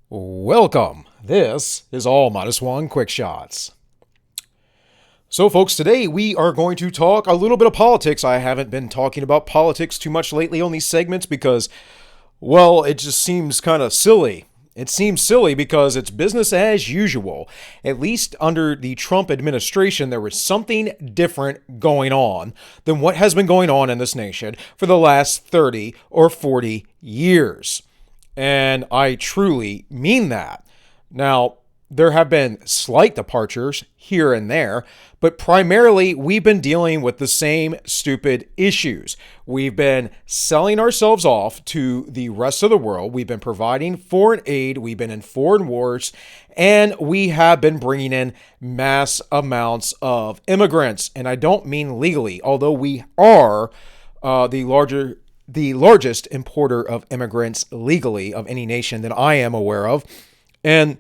Welcome. This is All Minus One Quick Shots. So, folks, today we are going to talk a little bit of politics. I haven't been talking about politics too much lately on these segments because, well, it just seems kind of silly. It seems silly because it's business as usual. At least under the Trump administration, there was something different going on than what has been going on in this nation for the last 30 or 40 years. And I truly mean that. Now, there have been slight departures here and there, but primarily we've been dealing with the same stupid issues. We've been selling ourselves off to the rest of the world. We've been providing foreign aid. We've been in foreign wars, and we have been bringing in mass amounts of immigrants. And I don't mean legally, although we are the largest importer of immigrants legally of any nation that I am aware of. And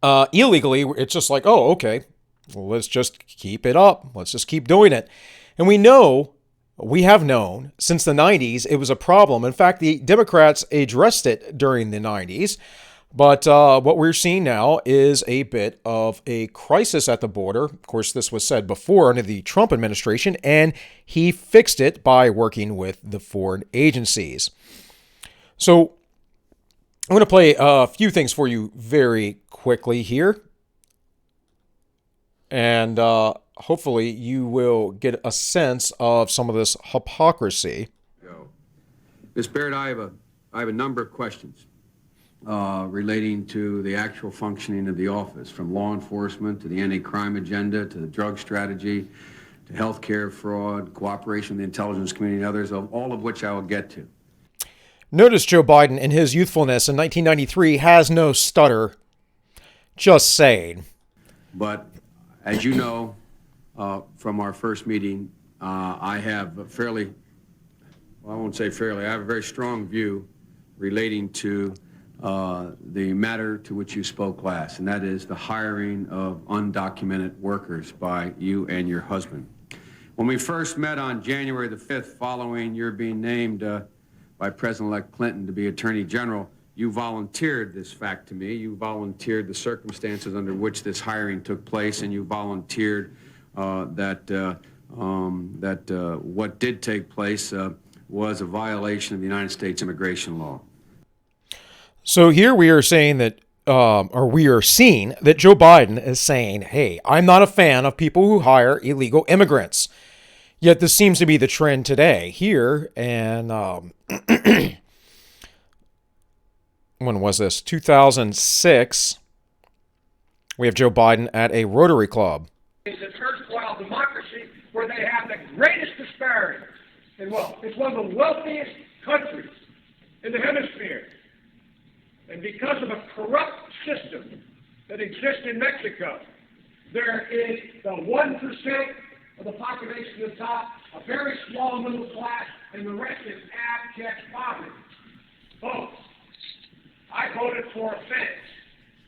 illegally, it's just like, oh, okay, well, let's just keep it up. Let's just keep doing it. And we have known since the 90s it was a problem. In fact, the Democrats addressed it during the 90s. But what we're seeing now is a bit of a crisis at the border. Of course, this was said before under the Trump administration, and he fixed it by working with the foreign agencies. So I'm going to play a few things for you very quickly here. And hopefully you will get a sense of some of this hypocrisy. Ms. Baird, I have a number of questions relating to the actual functioning of the office, from law enforcement to the anti-crime agenda to the drug strategy to healthcare fraud, cooperation with the intelligence community, and others, all of which I will get to. Notice Joe Biden in his youthfulness in 1993 has no stutter. Just saying. But as you know from our first meeting, I have a I have a very strong view relating to the matter to which you spoke last, and that is the hiring of undocumented workers by you and your husband. When we first met on January the 5th, following your being named by President-elect Clinton to be Attorney General, you volunteered this fact to me. You volunteered the circumstances under which this hiring took place, and you volunteered that what did take place was a violation of the United States immigration law. So here we are saying that, we are seeing that Joe Biden is saying, hey, I'm not a fan of people who hire illegal immigrants. Yet this seems to be the trend today. Here, and when was this? 2006. We have Joe Biden at a Rotary Club. It's an erstwhile democracy where they have the greatest disparity in wealth. It's one of the wealthiest countries in the hemisphere. And because of a corrupt system that exists in Mexico, there is the 1% of the population at the top, a very small middle class, and the rest is abject poverty. Folks, I voted for a fence.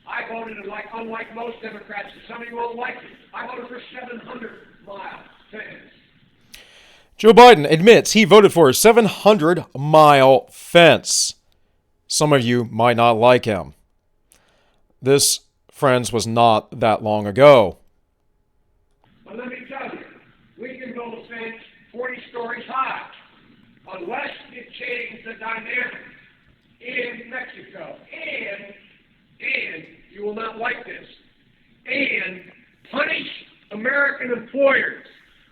I voted, unlike most Democrats, and some of you won't like it, I voted for a 700-mile fence. Joe Biden admits he voted for a 700-mile fence. Some of you might not like him. This, friends, was not that long ago. But let me tell you, we can build a fence 40 stories high unless it changes the dynamic in Mexico. And you will not like this, and punish American employers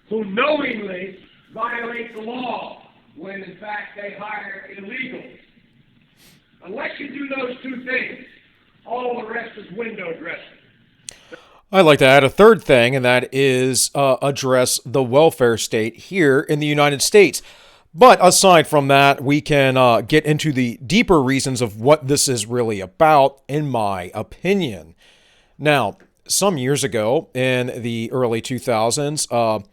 who knowingly violate the law when, in fact, they hire illegals. Unless you do those two things, all the rest is window dressing. I'd like to add a third thing, and that is address the welfare state here in the United States. But aside from that, we can get into the deeper reasons of what this is really about, in my opinion. Now, some years ago, in the early 2000s,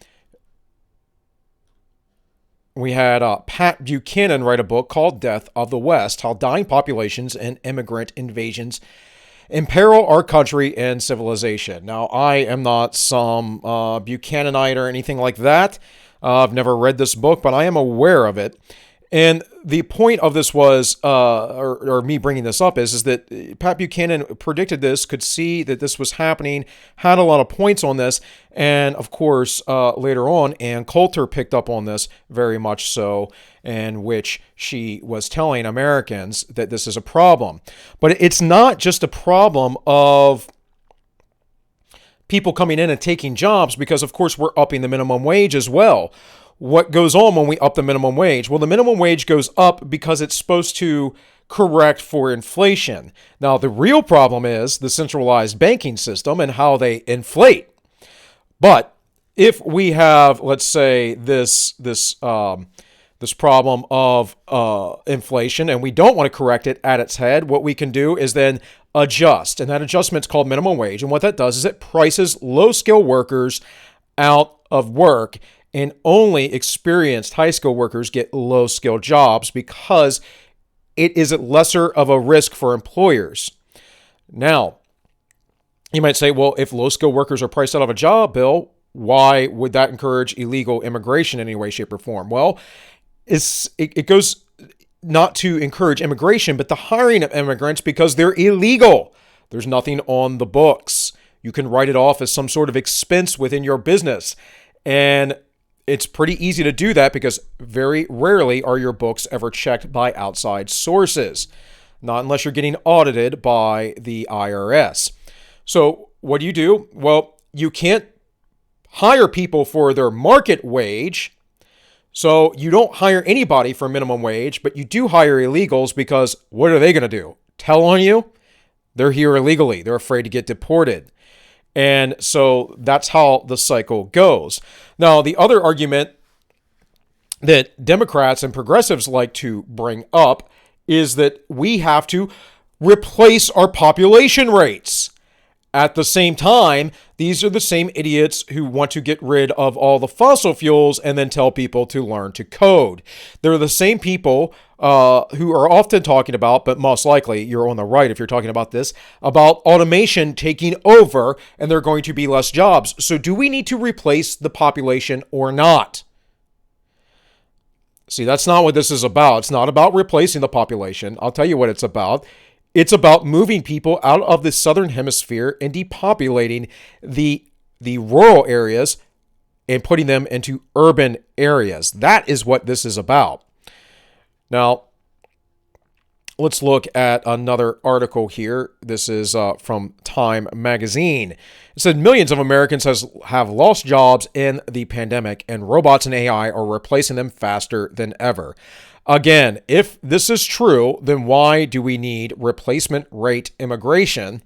we had Pat Buchanan write a book called Death of the West, How Dying Populations and Immigrant Invasions Imperil Our Country and Civilization. Now, I am not some Buchananite or anything like that. I've never read this book, but I am aware of it. And the point of this was, or me bringing this up is that Pat Buchanan predicted this, could see that this was happening, had a lot of points on this, and of course, later on, Ann Coulter picked up on this very much so, in which she was telling Americans that this is a problem. But it's not just a problem of people coming in and taking jobs, because of course we're upping the minimum wage as well. What goes on when we up the minimum wage? Well, the minimum wage goes up because it's supposed to correct for inflation. Now, the real problem is the centralized banking system and how they inflate. But if we have, let's say, this problem of inflation, and we don't want to correct it at its head, what we can do is then adjust. And that adjustment's called minimum wage. And what that does is it prices low-skill workers out of work, and only experienced high-skill workers get low-skill jobs because it is lesser of a risk for employers. Now, you might say, well, if low-skill workers are priced out of a job, Bill, why would that encourage illegal immigration in any way, shape, or form? Well, it goes not to encourage immigration, but the hiring of immigrants because they're illegal. There's nothing on the books. You can write it off as some sort of expense within your business. And it's pretty easy to do that because very rarely are your books ever checked by outside sources, not unless you're getting audited by the IRS. So what do? Well, you can't hire people for their market wage. So you don't hire anybody for minimum wage, but you do hire illegals because what are they going to do? Tell on you? They're here illegally. They're afraid to get deported. And so that's how the cycle goes. Now, the other argument that Democrats and progressives like to bring up is that we have to replace our population rates. At the same time, these are the same idiots who want to get rid of all the fossil fuels and then tell people to learn to code. They're the same people who are often talking about, but most likely you're on the right if you're talking about this, about automation taking over and there are going to be less jobs. So do we need to replace the population or not? See, that's not what this is about. It's not about replacing the population. I'll tell you what it's about. It's about moving people out of the southern hemisphere and depopulating the rural areas and putting them into urban areas. That is what this is about. Now, let's look at another article here. This is from Time magazine. It said millions of Americans have lost jobs in the pandemic, and robots and AI are replacing them faster than ever. Again, if this is true, then why do we need replacement rate immigration?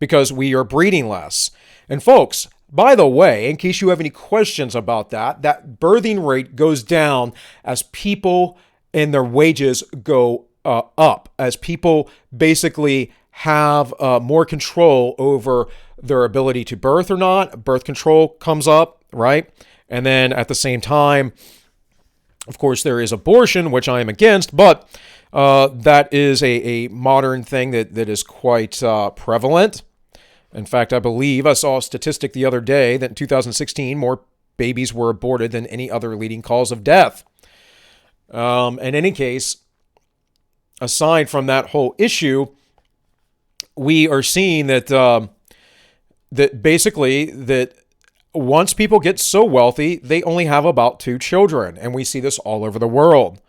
Because we are breeding less. And folks, by the way, in case you have any questions about that birthing rate goes down as people and their wages go up, as people basically have more control over their ability to birth or not. Birth control comes up, right? And then at the same time, of course, there is abortion, which I am against, but that is a modern thing that is quite prevalent. In fact, I believe I saw a statistic the other day that in 2016, more babies were aborted than any other leading cause of death. In any case, aside from that whole issue, we are seeing that that once people get so wealthy, they only have about 2 children. And we see this all over the world.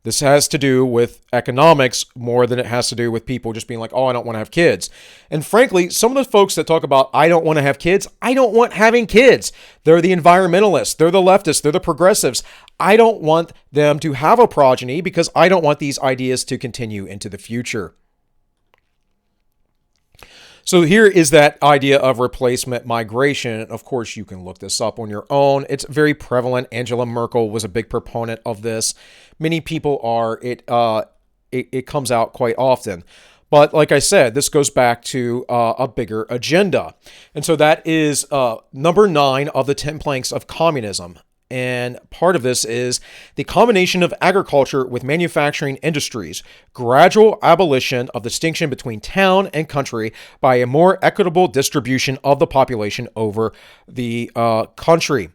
This has to do with economics more than it has to do with people just being like, oh, I don't want to have kids. And frankly, some of the folks that talk about, I don't want to have kids, I don't want having kids. They're the environmentalists, they're the leftists, they're the progressives. I don't want them to have a progeny because I don't want these ideas to continue into the future. So here is that idea of replacement migration. Of course, you can look this up on your own. It's very prevalent. Angela Merkel was a big proponent of this. Many people are. It comes out quite often. But like I said, this goes back to a bigger agenda. And so that is number 9 of the 10 planks of communism. And part of this is the combination of agriculture with manufacturing industries, gradual abolition of distinction between town and country by a more equitable distribution of the population over the country,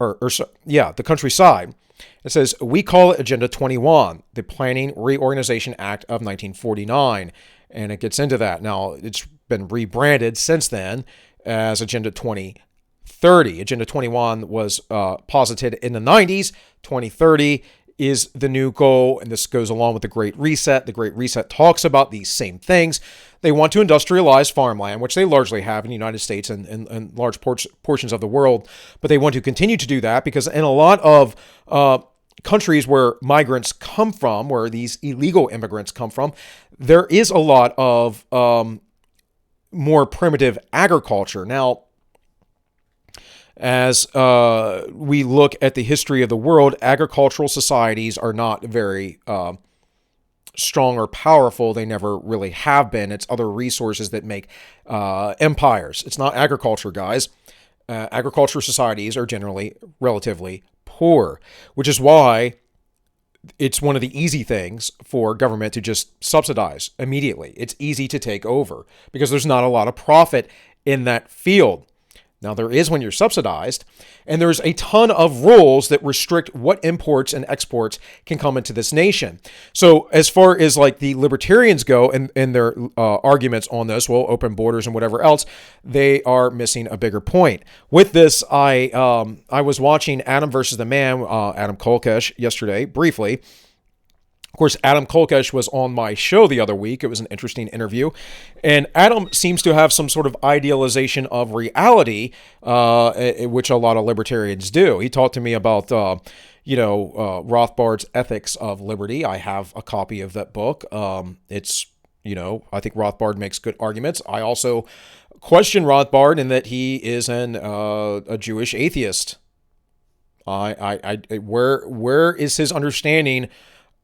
the countryside. It says, we call it Agenda 21, the Planning Reorganization Act of 1949. And it gets into that. Now, it's been rebranded since then as Agenda 2030. Agenda 21 was posited in the 90s. 2030 is the new goal, and this goes along with the Great Reset. The Great Reset talks about these same things. They want to industrialize farmland, which they largely have in the United States and large portions of the world, but they want to continue to do that because in a lot of countries where migrants come from, where these illegal immigrants come from, there is a lot of more primitive agriculture. Now, as we look at the history of the world, agricultural societies are not very strong or powerful. They never really have been. It's other resources that make empires. It's not agriculture, guys. Agricultural societies are generally relatively poor, which is why it's one of the easy things for government to just subsidize immediately. It's easy to take over because there's not a lot of profit in that field. Now, there is when you're subsidized, and there's a ton of rules that restrict what imports and exports can come into this nation. So as far as like the libertarians go and their arguments on this, well, open borders and whatever else, they are missing a bigger point. With this, I was watching Adam versus the Man, Adam Kolkesh, yesterday, briefly. Of course, Adam Kolkesh was on my show the other week. It was an interesting interview. And Adam seems to have some sort of idealization of reality, which a lot of libertarians do. He talked to me about, Rothbard's Ethics of Liberty. I have a copy of that book. It's, I think Rothbard makes good arguments. I also question Rothbard in that he is a Jewish atheist. Where is his understanding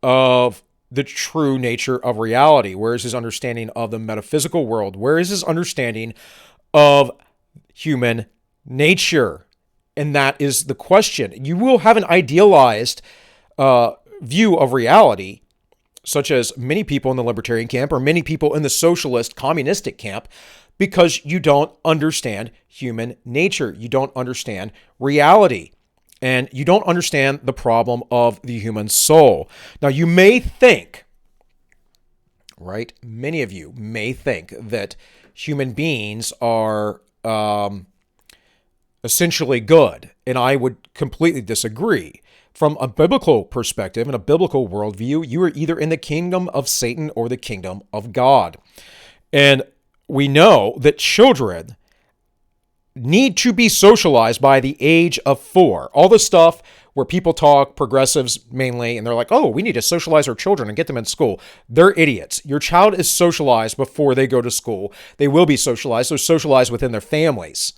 of the true nature of reality? Where is his understanding of the metaphysical world? Where is his understanding of human nature? And that is the question. You will have an idealized view of reality, such as many people in the libertarian camp or many people in the socialist communistic camp, because you don't understand human nature. You don't understand reality. And you don't understand the problem of the human soul. Now, you may think, right? Many of you may think that human beings are essentially good. And I would completely disagree. From a biblical perspective and a biblical worldview, you are either in the kingdom of Satan or the kingdom of God. And we know that children need to be socialized by the age of 4. All the stuff where people talk, progressives mainly, and they're like, oh, we need to socialize our children and get them in school. They're idiots. Your child is socialized before they go to school. They will be socialized. They're socialized within their families.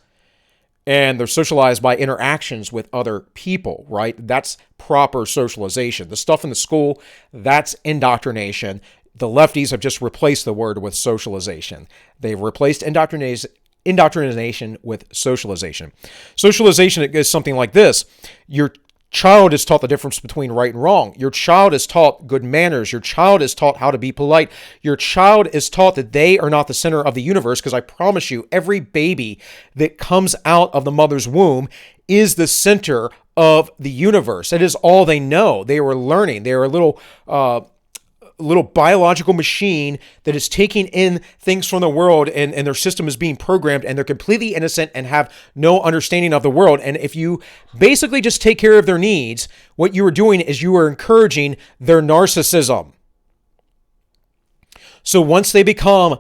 And they're socialized by interactions with other people, right? That's proper socialization. The stuff in the school, that's indoctrination. The lefties have just replaced the word with socialization. They've replaced indoctrination with socialization. Socialization is something like this. Your child is taught the difference between right and wrong. Your child is taught good manners. Your child is taught how to be polite. Your child is taught that they are not the center of the universe, because I promise you, every baby that comes out of the mother's womb is the center of the universe. It is all they know. They were learning. They are a little biological machine that is taking in things from the world, and their system is being programmed, and they're completely innocent and have no understanding of the world. And if you basically just take care of their needs, what you are doing is you are encouraging their narcissism. So once they become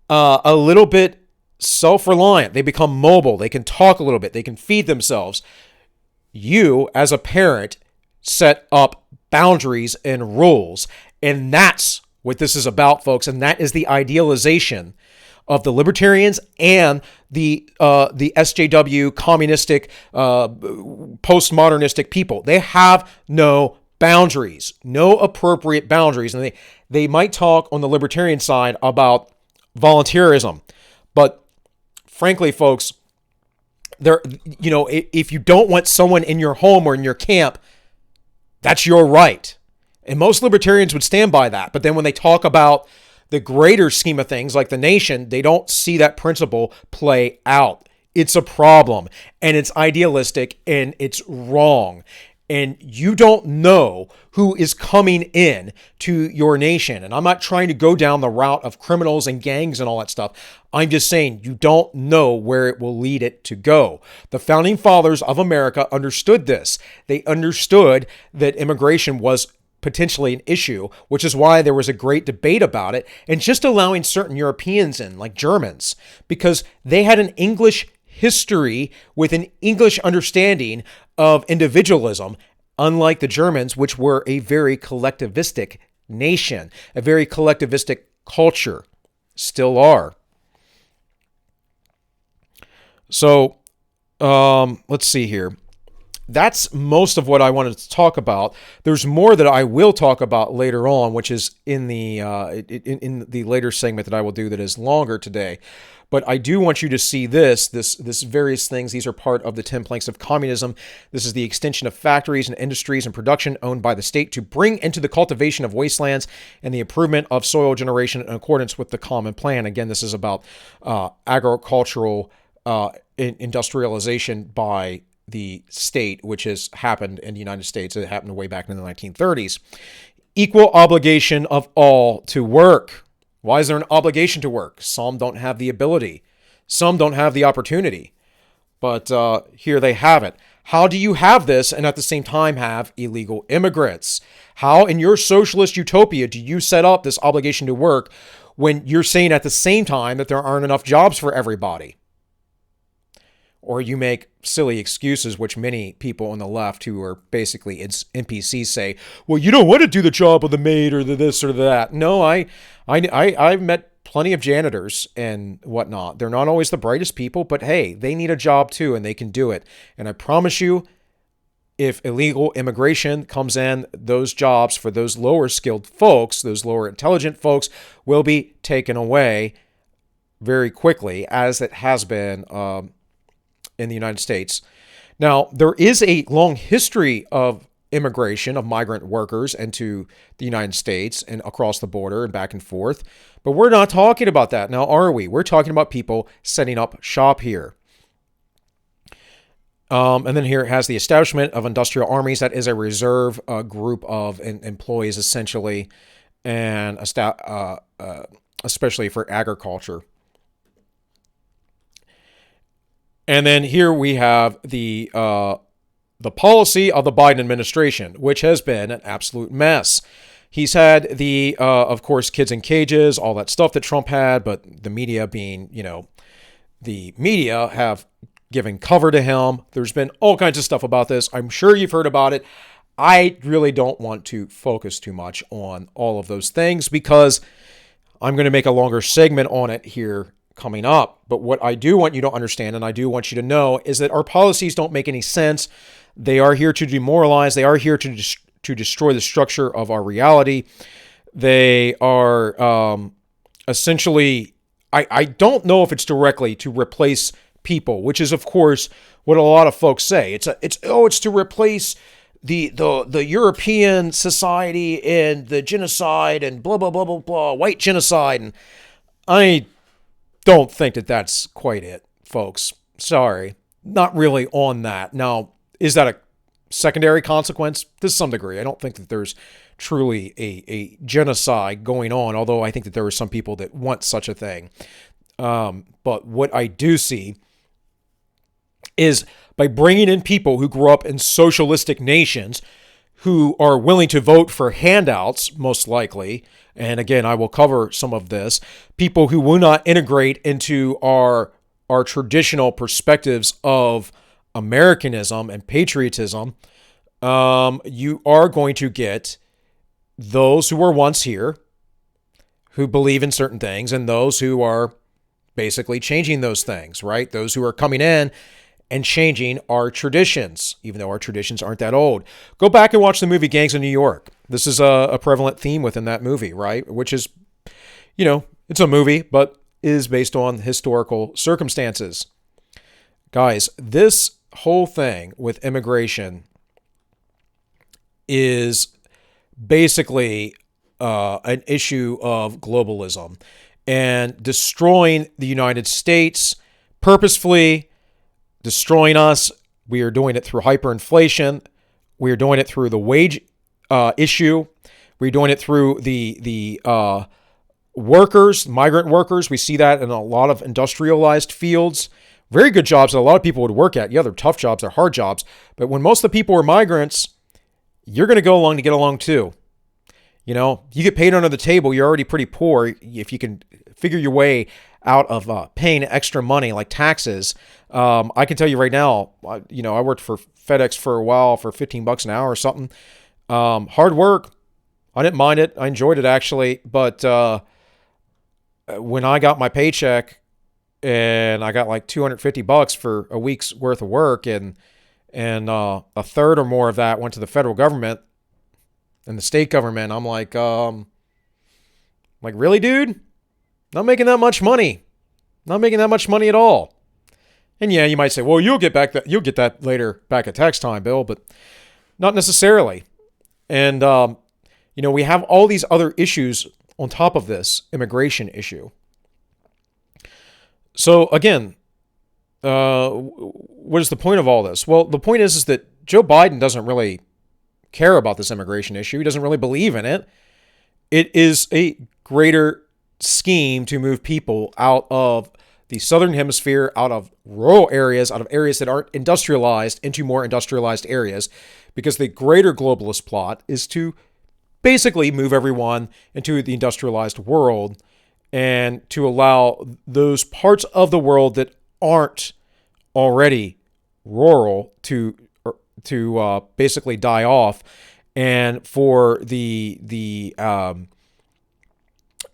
a little bit self-reliant, they become mobile, they can talk a little bit, they can feed themselves, you as a parent set up boundaries and rules. And that's what this is about, folks. And that is the idealization of the libertarians and the SJW communistic, postmodernistic people. They have no boundaries, no appropriate boundaries. And they might talk on the libertarian side about volunteerism. But frankly, folks, if you don't want someone in your home or in your camp, that's your right. And most libertarians would stand by that. But then when they talk about the greater scheme of things, like the nation, they don't see that principle play out. It's a problem, and it's idealistic, and it's wrong. and you don't know who is coming in to your nation. And I'm not trying to go down the route of criminals and gangs and all that stuff. I'm just saying you don't know where it will lead it to go. The founding fathers of America understood this. They understood that immigration was potentially an issue, which is why there was a great debate about it, and just allowing certain Europeans in, like Germans, because they had an English history with an English understanding of individualism, unlike the Germans, which were a very collectivistic nation, a very collectivistic culture, still are. So let's see here. That's most of what I wanted to talk about. There's more that I will talk about later on, which is in the later segment that I will do that is longer today. But I do want you to see this various things. These are part of the 10 planks of communism. This is the extension of factories and industries and production owned by the state to bring into the cultivation of wastelands and the improvement of soil generation in accordance with the common plan. Again, this is about agricultural industrialization by the state, which has happened in the United States. It happened way back in the 1930s. Equal obligation of all to work. Why is there an obligation to work? Some don't have the ability. Some don't have the opportunity. But here they have it. How do you have this and at the same time have illegal immigrants? How in your socialist utopia do you set up this obligation to work when you're saying at the same time that there aren't enough jobs for everybody? Or you make silly excuses, which many people on the left who are basically NPCs say, well, you don't want to do the job of the maid or the this or that. No, I've met plenty of janitors and whatnot. They're not always the brightest people, but hey, they need a job too, and they can do it. And I promise you, if illegal immigration comes in, those jobs for those lower skilled folks, those lower intelligent folks, will be taken away very quickly, as it has been in the United States. Now, there is a long history of immigration of migrant workers into the United States and across the border and back and forth, but we're not talking about that now, are we? We're talking about people setting up shop here. And then here it has the establishment of industrial armies. That is a reserve group of employees, essentially, and especially for agriculture. And then here we have the policy of the Biden administration, which has been an absolute mess. He's had the, of course, kids in cages, all that stuff that Trump had, but the media being, the media have given cover to him. There's been all kinds of stuff about this. I'm sure you've heard about it. I really don't want to focus too much on all of those things because I'm going to make a longer segment on it here coming up. But what I do want you to understand, and I do want you to know, is that our policies don't make any sense. They are here to demoralize. They are here to destroy the structure of our reality. They are essentially, I don't know if it's directly to replace people, which is, of course, what a lot of folks say. It's to replace the European society and the genocide and blah, blah, blah, blah, blah, white genocide. And I don't think that that's quite it, folks. Sorry. Not really on that. Now, is that a secondary consequence? To some degree. I don't think that there's truly a genocide going on, although I think that there are some people that want such a thing. But what I do see is by bringing in people who grew up in socialistic nations who are willing to vote for handouts, most likely, and again, I will cover some of this, people who will not integrate into our traditional perspectives of Americanism and patriotism, you are going to get those who were once here, who believe in certain things, and those who are basically changing those things, right? Those who are coming in and changing our traditions, even though our traditions aren't that old. Go back and watch the movie Gangs of New York. This is a prevalent theme within that movie, right? Which is, it's a movie, but is based on historical circumstances. Guys, this whole thing with immigration is basically an issue of globalism and destroying the United States purposefully, destroying us. We are doing it through hyperinflation, We're doing it through the wage issue. We're doing it through the workers, migrant workers. We see that in a lot of industrialized fields. Very good jobs that a lot of people would work at. Yeah, they're tough jobs, they're hard jobs. But when most of the people are migrants, you're going to go along to get along too. You know, you get paid under the table, you're already pretty poor. If you can figure your way out of paying extra money like taxes, I can tell you right now, I worked for FedEx for a while for $15 an hour or something. Hard work. I didn't mind it. I enjoyed it actually. But when I got my paycheck and I got like $250 for a week's worth of work, and a third or more of that went to the federal government and the state government, I'm like, really, dude? Not making that much money. Not making that much money at all. And yeah, you might say, well, you'll get that later back at tax time, Bill, but not necessarily. And we have all these other issues on top of this immigration issue. So again, what is the point of all this? Well, the point is that Joe Biden doesn't really care about this immigration issue. He doesn't really believe in it. It is a greater scheme to move people out of the southern hemisphere, out of rural areas, out of areas that aren't industrialized, into more industrialized areas, because the greater globalist plot is to basically move everyone into the industrialized world and to allow those parts of the world that aren't already rural to basically die off, and for the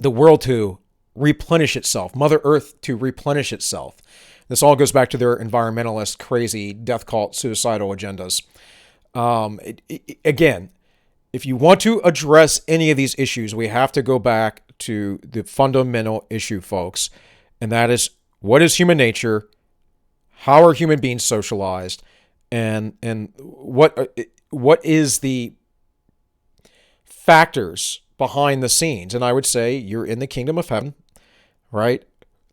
world to replenish itself, Mother Earth to replenish itself. This all goes back to their environmentalist, crazy, death cult, suicidal agendas. Again, if you want to address any of these issues, we have to go back to the fundamental issue, folks, and that is, what is human nature? How are human beings socialized? And what is the factors behind the scenes? And I would say you're in the kingdom of heaven, right?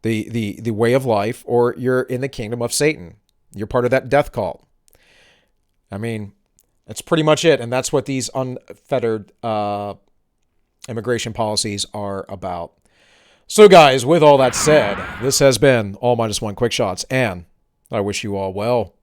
The way of life, or you're in the kingdom of Satan. You're part of that death cult. I mean, that's pretty much it. And that's what these unfettered immigration policies are about. So guys, with all that said, this has been All Minus One Quick Shots, and I wish you all well.